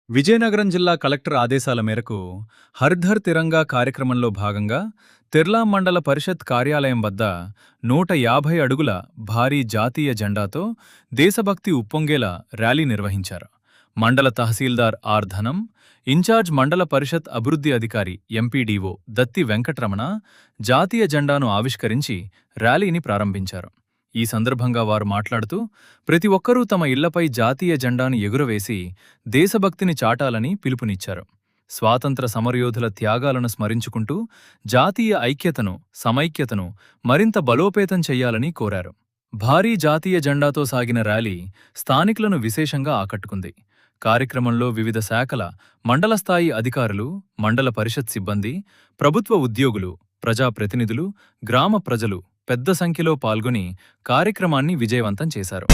విజయనగరం జిల్లా కలెక్టర్ ఆదేశాల మేరకు హర్ ఘర్ తిరంగా కార్యక్రమంలో భాగంగా తెర్లాం మండల పరిషత్ కార్యాలయం వద్ద 150 అడుగుల భారీ జాతీయ జెండాతో దేశభక్తి ఉప్పొంగేలా ర్యాలీ నిర్వహించారు. మండల తహసీల్దార్ ఆర్ ధనం, ఇన్ఛార్జ్ మండల పరిషత్ అభివృద్ధి అధికారి ఎంపీడీఓ దత్తి వెంకట్రమణ జాతీయ జెండాను ఆవిష్కరించి ర్యాలీని ప్రారంభించారు. ఈ సందర్భంగా వారు మాట్లాడుతూ ప్రతి ఒక్కరూ తమ ఇళ్లపై జాతీయ జెండాను ఎగురవేసి దేశభక్తిని చాటాలని పిలుపునిచ్చారు. స్వాతంత్ర సమరయోధుల త్యాగాలను స్మరించుకుంటూ జాతీయ ఐక్యతను, సమైక్యతను మరింత బలోపేతం చెయ్యాలని కోరారు. భారీ జాతీయ జెండాతో సాగిన ర్యాలీ స్థానికులను విశేషంగా ఆకట్టుకుంది. కార్యక్రమంలో వివిధ శాఖల మండల స్థాయి అధికారులు, మండల పరిషత్ సిబ్బంది, ప్రభుత్వ ఉద్యోగులు, ప్రజాప్రతినిధులు, గ్రామ ప్రజలు పెద్ద సంఖ్యలో పాల్గొని కార్యక్రమాన్ని విజయవంతం చేశారు.